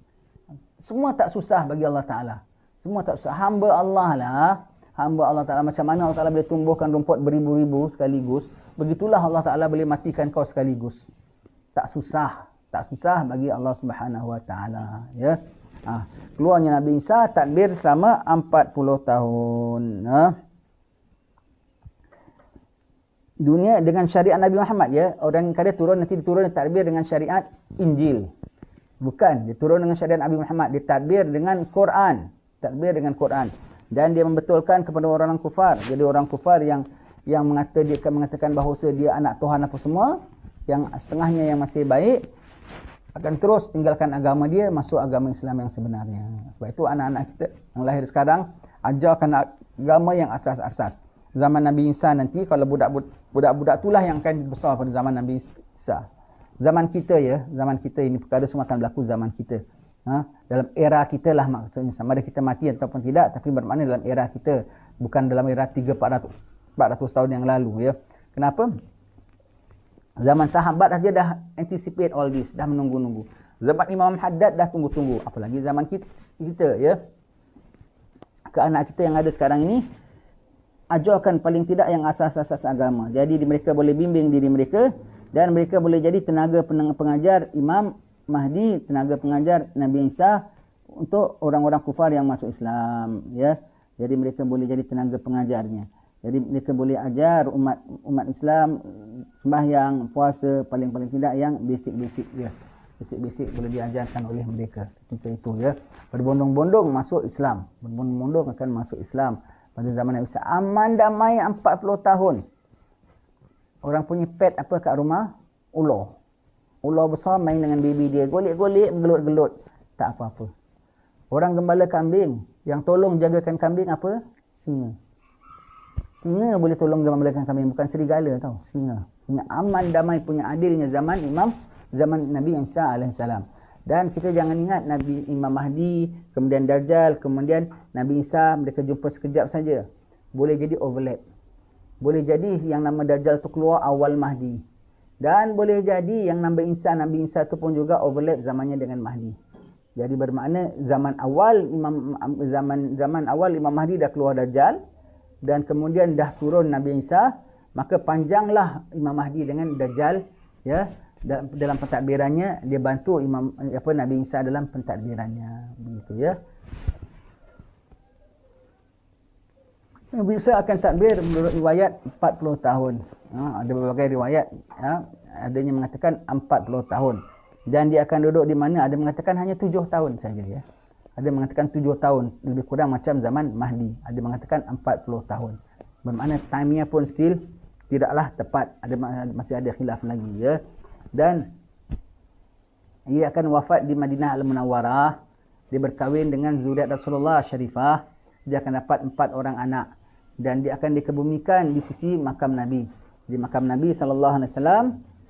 Semua tak susah bagi Allah Ta'ala. Semua tak susah. Hamba Allah Ta'ala, macam mana Allah Ta'ala boleh tumbuhkan rumput beribu-ribu sekaligus, begitulah Allah Ta'ala boleh matikan kau sekaligus. Tak susah bagi Allah Subhanahu Wa Ta'ala, ya. Keluarnya Nabi Isa, takbir selama 40 tahun. Dunia dengan syariat Nabi Muhammad, ya. Orang kata nanti diturun takbir dengan syariat Injil. Bukan, dia turun dengan syariat Nabi Muhammad, dia takbir dengan Quran. Dan dia membetulkan kepada orang kufar. Jadi orang kufar yang mengatakan bahawa dia anak Tuhan apa semua, yang setengahnya yang masih baik, akan terus tinggalkan agama dia, masuk agama Islam yang sebenarnya. Sebab itu anak-anak kita yang lahir sekarang, ajarkan agama yang asas-asas. Zaman Nabi Isa nanti, kalau budak-budak itulah yang akan besar pada zaman Nabi Isa. Zaman kita ini, perkara semua akan berlaku zaman kita. Dalam era kita lah maksudnya, sama ada kita mati ataupun tidak, tapi bermakna dalam era kita, bukan dalam era 300-400 tahun yang lalu, ya. Kenapa? Zaman sahabat dia dah anticipate all this, dah menunggu-nunggu. Zaman Imam Haddad dah tunggu-tunggu, apalagi zaman kita, ya. Ke anak kita yang ada sekarang ini, ajarkan paling tidak yang asas-asas agama. Jadi mereka boleh bimbing diri mereka, dan mereka boleh jadi tenaga pengajar Imam Mahdi, tenaga pengajar Nabi Isa untuk orang-orang kufar yang masuk Islam, ya. Jadi mereka boleh jadi tenaga pengajarnya. Jadi mereka boleh ajar umat Islam sembahyang, puasa, paling tidak yang basic, ya. Basic boleh diajarkan oleh mereka ketika itu, ya. Berbondong-bondong masuk Islam. Berbondong-bondong akan masuk Islam pada zaman Nabi Isa. Aman damai 40 tahun. Orang punya pet apa kat rumah? Ular besar main dengan baby dia. Golek-golek, gelut-gelut. Tak apa-apa. Orang gembala kambing, yang tolong jagakan kambing apa? Singa. Singa boleh tolong gembalakan kambing, bukan serigala tau. Singa. Punya aman, damai, punya adilnya zaman Nabi Isa alaihissalam. Dan kita jangan ingat Imam Mahdi, kemudian Dajjal, kemudian Nabi Isa, mereka jumpa sekejap saja. Boleh jadi overlap. Boleh jadi yang nama Dajjal tu keluar awal Mahdi. Dan boleh jadi yang Nabi Isa tu pun juga overlap zamannya dengan Mahdi. Jadi bermakna zaman awal Imam Mahdi dah keluar Dajjal, dan kemudian dah turun Nabi Isa, maka panjanglah Imam Mahdi dengan Dajjal, ya. Dalam pentadbirannya dia bantu Nabi Isa dalam pentadbirannya, begitu, ya. Nabi Isa akan takbir menurut riwayat 40 tahun. Ada berbagai riwayat, adanya mengatakan 40 tahun. Dan dia akan duduk di mana? Ada mengatakan hanya 7 tahun saja, ya. Ada mengatakan 7 tahun, lebih kurang macam zaman Mahdi. Ada mengatakan 40 tahun. Bermakna time-nya pun still tidaklah tepat. Masih ada khilaf lagi, ya. Dan ia akan wafat di Madinah Al-Munawwarah. Dia berkahwin dengan zuriat Rasulullah Syarifah. Dia akan dapat 4 orang anak. Dan dia akan dikebumikan di sisi makam Nabi. Di makam Nabi SAW,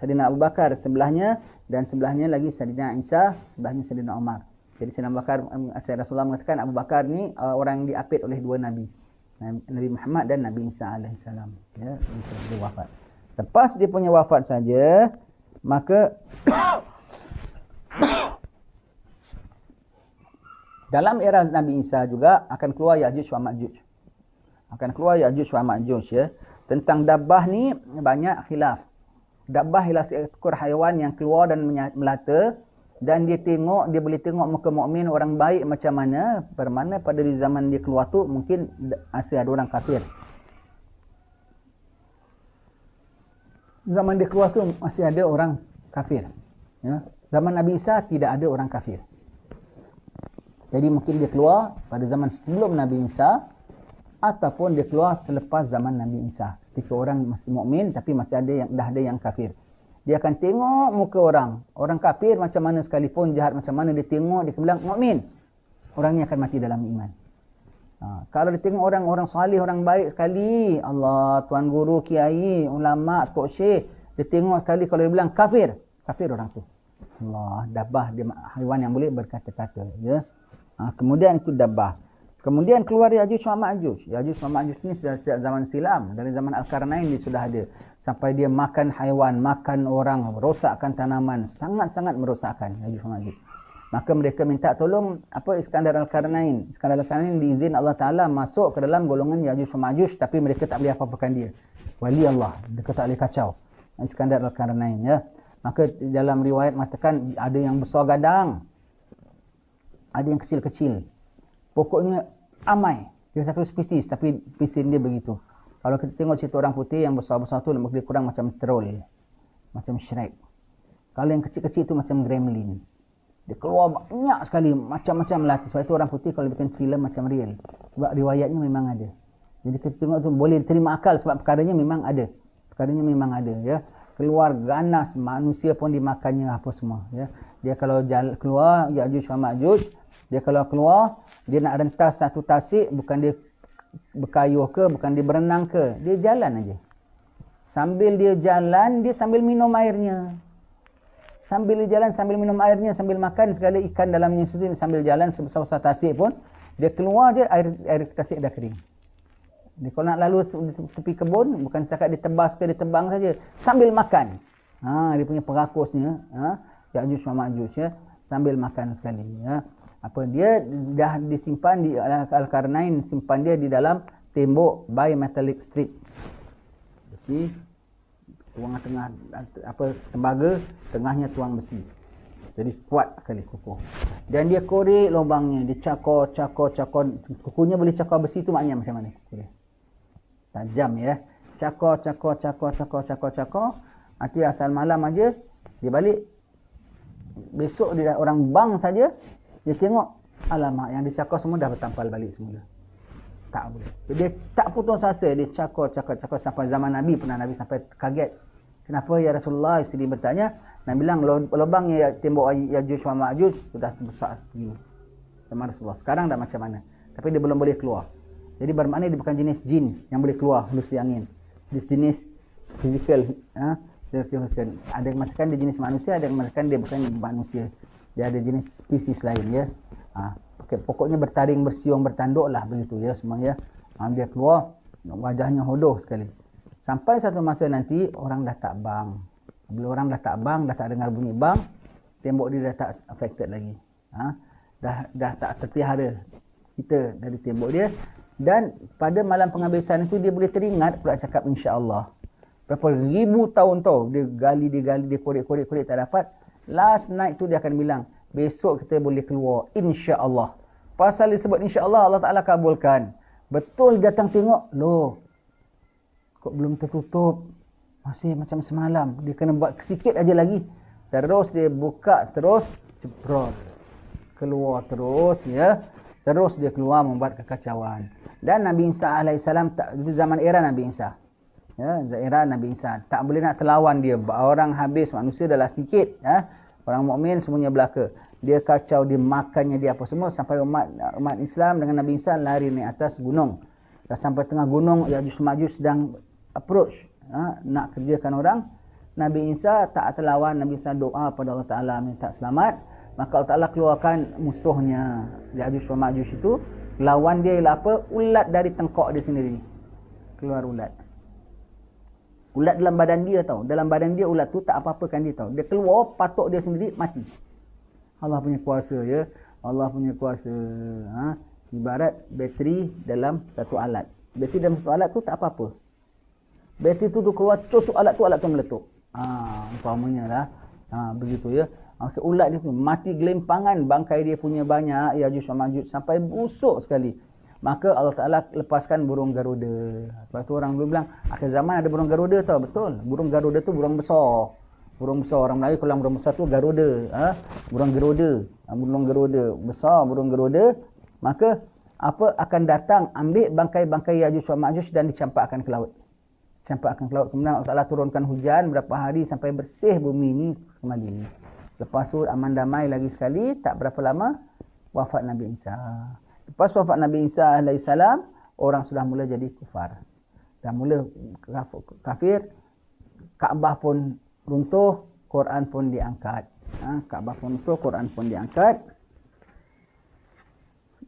Sayyidina Abu Bakar sebelahnya, dan sebelahnya lagi Sayyidina Isa, sebelahnya Sayyidina Umar. Jadi Sayyidina Abu Bakar, Rasulullah mengatakan Abu Bakar ni orang yang diapit oleh 2 Nabi. Nabi Muhammad dan Nabi Isa alaihissalam. Ya, dia wafat. Lepas dia punya wafat saja, Maka dalam era Nabi Isa juga akan keluar Ya'juj wa Ma'juj. Akan keluar Ya'juj wa Ma'juj ya. Tentang dabbah ni banyak khilaf. Dabbah ialah seekor haiwan yang keluar dan melata, dan dia boleh tengok muka mukmin orang baik macam mana. Bermakna pada di zaman dia keluar tu mungkin masih ada orang kafir. Zaman dia keluar tu masih ada orang kafir. Ya. Zaman Nabi Isa tidak ada orang kafir. Jadi mungkin dia keluar pada zaman sebelum Nabi Isa ataupun dia keluar selepas zaman Nabi Isa. Ketika orang masih mukmin tapi masih dah ada yang kafir. Dia akan tengok muka orang. Orang kafir macam mana sekalipun, jahat macam mana, dia tengok, dia bilang mukmin. Orang ni akan mati dalam iman. Kalau dia tengok orang salih, orang baik sekali, Allah, tuan guru, kiai, ulama, tok syekh, dia tengok sekali kalau dia bilang kafir orang tu. Allah, dabbah dia haiwan yang boleh berkata-kata, ya. Kemudian itu dabbah. Kemudian keluar Ya'juj wa Ma'juj. Ya'juj wa Ma'juj ni sudah sejak zaman silam. Dari zaman Al-Qarnain dia sudah ada. Sampai dia makan haiwan, makan orang, merosakkan tanaman. Sangat-sangat merosakkan Ya'juj wa Ma'juj. Maka mereka minta tolong Iskandar Al-Qarnain. Iskandar Al-Qarnain diizin Allah Ta'ala masuk ke dalam golongan Ya'juj wa Ma'juj. Tapi mereka tak boleh apa-apakan dia. Wali Allah. Mereka tak boleh kacau Iskandar Al-Qarnain, ya. Maka dalam riwayat mengatakan ada yang besar gadang, ada yang kecil-kecil. Pokoknya amai. Dia satu spesies tapi spesies dia begitu. Kalau kita tengok cerita orang putih yang besar-besar tu lebih kurang macam troll, macam Shrek. Kalau yang kecil-kecil tu macam gremlin. Dia keluar banyak sekali macam-macam melati. Sebab itu orang putih kalau bikin filem macam real. Sebab riwayatnya memang ada. Jadi kita tengok tu boleh terima akal sebab perkaranya memang ada. Perkaranya memang ada, ya. Keluar ganas, manusia pun dimakannya apa semua, ya. Dia kalau keluar Ya'juj wa Ma'juj, dia kalau keluar, dia nak rentas satu tasik, bukan dia berkayuh ke, bukan dia berenang ke, dia jalan aja. Sambil dia jalan, dia sambil minum airnya. Sambil dia jalan, sambil minum airnya, sambil makan segala ikan dalamnya sendiri, sambil jalan sebesar-besar tasik pun, dia keluar je, air tasik dah kering. Dia kalau nak lalu tepi kebun, bukan setakat dia tebas ke, dia tebang saja, sambil makan. Dia punya perakusnya, Ya'juj wa Ma'juj, ya, sambil makan sekali, ya. Dia dah disimpan di Al-Qarnain, simpan dia di dalam tembok bimetallic strip. Besi, tuang tengah tembaga, tengahnya tuang besi. Jadi kuat sekali kukuh. Dan dia korek lubangnya, dia cakor. Kukuhnya boleh cakor besi tu maknanya macam mana? Tajam, ya. Cakor. Nanti asal malam aja dia balik. Besok dia orang bang saja, dia tengok, alamak, yang dicakar semua dah bertampal balik semula. Tak boleh. Dia tak putus asa, dia cakar sampai zaman Nabi. Pernah Nabi sampai kaget. Kenapa ya Rasulullah? Isteri bertanya. Nabi bilang, lubang tembok Ya'juj wa Ma'juj sudah besar begini. Sama Rasulullah. Sekarang dah macam mana? Tapi dia belum boleh keluar. Jadi bermakna dia bukan jenis jin yang boleh keluar halus di angin. Dia jenis fizikal. Ada yang mengatakan dia jenis manusia, ada yang mengatakan dia bukan manusia. Dia ada jenis spesies lain, ya. Pokoknya bertaring, bersiung, bertanduk lah begitu, ya, semua, ya. Dia keluar, wajahnya hodoh sekali. Sampai satu masa nanti orang dah tak bang. Bila orang dah tak bang, dah tak dengar bunyi bang, tembok dia dah tak affected lagi. Dah tak terpelihara kita dari tembok dia. Dan pada malam penghabisan itu dia boleh teringat pula cakap insya-Allah. Berapa ribu tahun tau dia gali, dia korek tak dapat. Last night tu dia akan bilang, besok kita boleh keluar insya-Allah. Pasal dia sebut insya-Allah, Allah Taala kabulkan. Betul datang tengok, loh, kok belum tertutup, masih macam semalam. Dia kena buat sikit aja lagi. Terus dia buka, terus ceprot, keluar terus, ya. Terus dia keluar membuat kekacauan. Dan Nabi Isa AS, itu zaman era Nabi Isa, ya, era Nabi Isa, tak boleh nak terlawan dia. Orang habis, manusia adalah sikit, ya. Orang mukmin semuanya belaka. Dia kacau, dia makannya, dia apa semua, sampai umat Islam dengan Nabi Isa lari naik atas gunung. Dah sampai tengah gunung, Ya'juj Ma'juj sedang approach, nak kerjakan orang. Nabi Isa tak terlawan. Nabi Isa doa pada Allah Ta'ala minta selamat. Maka Allah Ta'ala keluarkan musuhnya, Ya'juj Ma'juj itu. Lawan dia ialah apa? Ulat dari tengkok dia sendiri. Keluar ulat. Ulat dalam badan dia tau. Dalam badan dia ulat tu tak apa-apakan dia tau. Dia keluar, patok dia sendiri, mati. Allah punya kuasa ya. Allah punya kuasa. Ibarat bateri dalam satu alat. Bateri dalam satu alat tu tak apa-apa. Bateri tu keluar, cocok alat tu meletup. Umpamanya lah. Begitu ya. Ulat dia tu mati gelimpangan. Bangkai dia punya banyak. Yajuj wa Majuj. Sampai busuk sekali. Maka Allah Ta'ala lepaskan burung Garuda. Sebab tu orang dulu bilang, akhir zaman ada burung Garuda tau. Betul. Burung Garuda tu burung besar. Burung besar. Orang Melayu kalau burung besar tu Garuda. Burung Garuda. Burung Garuda. Besar burung Garuda. Maka apa akan datang ambil bangkai-bangkai Yajuj wa Majuj dan dicampakkan ke laut. Campakkan ke laut. Kemudian Allah Ta'ala turunkan hujan berapa hari sampai bersih bumi ni kembali. Lepas tu aman damai lagi sekali. Tak berapa lama wafat Nabi Isa. Lepas wafat Nabi Isa AS, orang sudah mula jadi kufar. Dah mula kafir. Kaabah pun runtuh, Quran pun diangkat. Kaabah pun runtuh, Quran pun diangkat.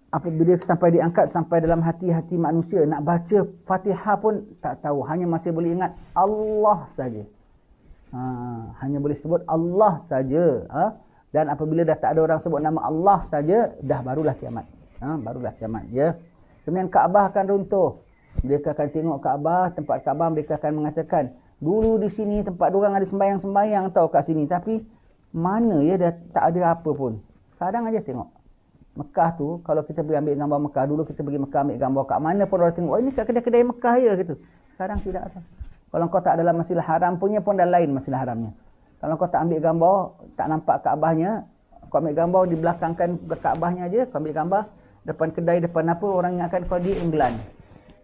Apabila sampai diangkat sampai dalam hati-hati manusia, nak baca Fatihah pun tak tahu. Hanya masih boleh ingat Allah saja. Hanya boleh sebut Allah saja. Dan apabila dah tak ada orang sebut nama Allah saja, dah barulah kiamat. Barulah kiamat ya. Kemudian Kaabah akan runtuh. Mereka akan tengok Kaabah, tempat Kaabah, mereka akan mengatakan, dulu di sini tempat diorang ada sembahyang-sembahyang tau kat sini, tapi mana ya dah tak ada apa pun. Sekarang aja tengok. Mekah tu, kalau kita pergi ambil gambar Mekah, dulu kita pergi Mekah ambil gambar kat mana pun orang tengok, ini kat kedai-kedai Mekah ya gitu. Sekarang tidak apa. Kalau kau tak dalam Masjidil Haram punya pun dah lain Masjidil Haramnya. Kalau kau tak ambil gambar, tak nampak Kaabahnya, kau ambil gambar di belakangkan Kaabahnya aja, kau ambil gambar depan kedai, depan apa, orang ingatkan kau di England.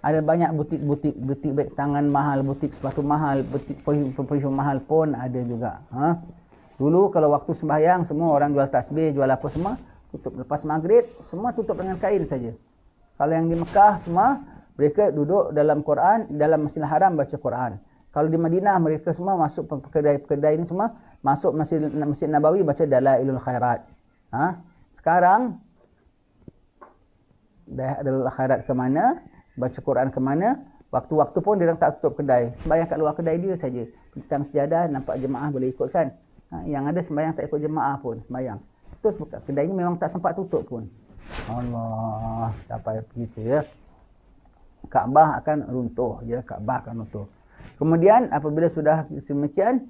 Ada banyak butik-butik, butik beg tangan mahal, butik sepatu mahal, butik perfume mahal pun ada juga. Dulu kalau waktu sembahyang, semua orang jual tasbih, jual apa semua, tutup lepas maghrib, semua tutup dengan kain saja. Kalau yang di Mekah semua, mereka duduk dalam Quran, dalam Masjidil Haram baca Quran. Kalau di Madinah, mereka semua masuk kedai-kedai ini semua, masuk Masjid Nabawi baca Dalailul Khairat. Sekarang, Dalailul Khairat ke mana? Baca Quran ke mana? Waktu-waktu pun dia tak tutup kedai. Sembahyang kat luar kedai dia saja. Petang sejadah, nampak jemaah boleh ikutkan. Yang ada sembahyang tak ikut jemaah pun, sembahyang. Terus kedai ni memang tak sempat tutup pun. Allah, sampai begitu ya. Kaabah akan runtuh ya, Kaabah akan runtuh. Kemudian apabila sudah semikian,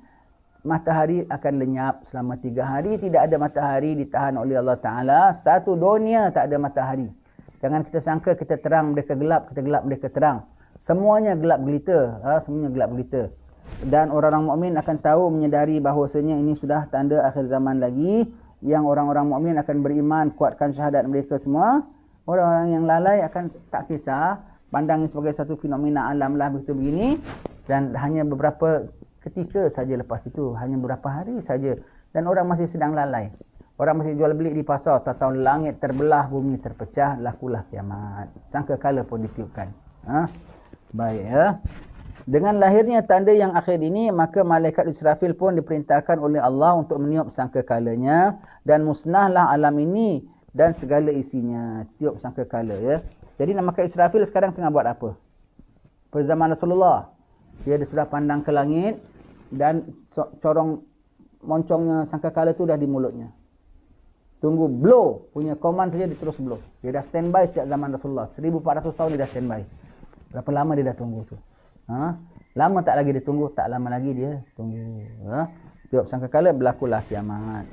matahari akan lenyap selama 3 hari. Tidak ada matahari ditahan oleh Allah Ta'ala. Satu dunia tak ada matahari. Jangan kita sangka kita terang, mereka gelap, kita gelap, mereka terang. Semuanya gelap gelita. Semuanya gelap gelita. Dan orang-orang mukmin akan tahu, menyedari bahawasanya ini sudah tanda akhir zaman lagi. Yang orang-orang mukmin akan beriman, kuatkan syahadat mereka semua. Orang-orang yang lalai akan tak kisah. Pandang sebagai satu fenomena alam lah begitu begini. Dan hanya beberapa ketika saja lepas itu. Hanya beberapa hari saja. Dan orang masih sedang lalai. Orang masih jual beli di pasar. Tak tahu langit terbelah, bumi terpecah. Lakulah kiamat. Sangka kala pun ditiupkan. Baik ya. Dengan lahirnya tanda yang akhir ini, maka malaikat Israfil pun diperintahkan oleh Allah untuk meniup sangka kalanya. Dan musnahlah alam ini dan segala isinya. Tiup sangka kala ya. Jadi malaikat Israfil sekarang tengah buat apa? Pada zaman Rasulullah, dia sudah pandang ke langit dan corong moncongnya sangkakala tu dah di mulutnya. Tunggu blow, punya command saja dia terus blow. Dia dah standby sejak zaman Rasulullah. 1400 tahun dia dah standby. Berapa lama dia dah tunggu tu? Lama tak lagi dia tunggu, tak lama lagi dia tunggu. Tiap sangkakala berlakulah kiamat.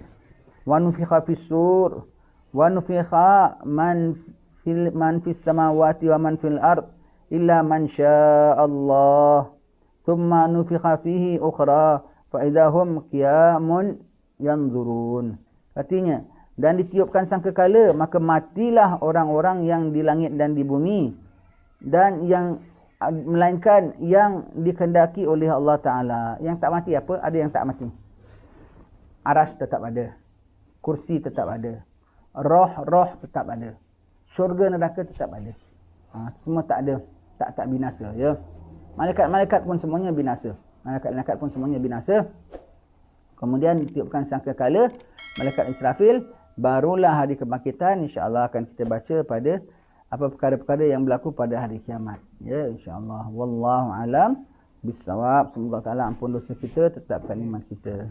Wa nufikha fis-sur wa nufikha man fis samawati wa man fil ard illa man syaa Allah. Thumma nufikha fihi ukhra fa idahum qiyamun yanzurun. Artinya, dan ditiupkan sangkakala, maka matilah orang-orang yang di langit dan di bumi, dan yang melainkan yang dikehendaki oleh Allah Ta'ala. Yang tak mati apa? Ada yang tak mati. Arash tetap ada. Kursi tetap ada. Roh tetap ada. Syurga neraka tetap ada. Semua tak ada. Tak binasa. Ya. Malaikat-malaikat pun semuanya binasa. Malaikat-malaikat pun semuanya binasa. Kemudian ditiupkan sangkakala, malaikat Israfil, barulah hari kebangkitan. InsyaAllah akan kita baca pada apa perkara-perkara yang berlaku pada hari kiamat. Ya, insyaAllah. Wallahu alam. bisawab. Semoga Allah Taala ampun dosa kita, tetapkan iman kita.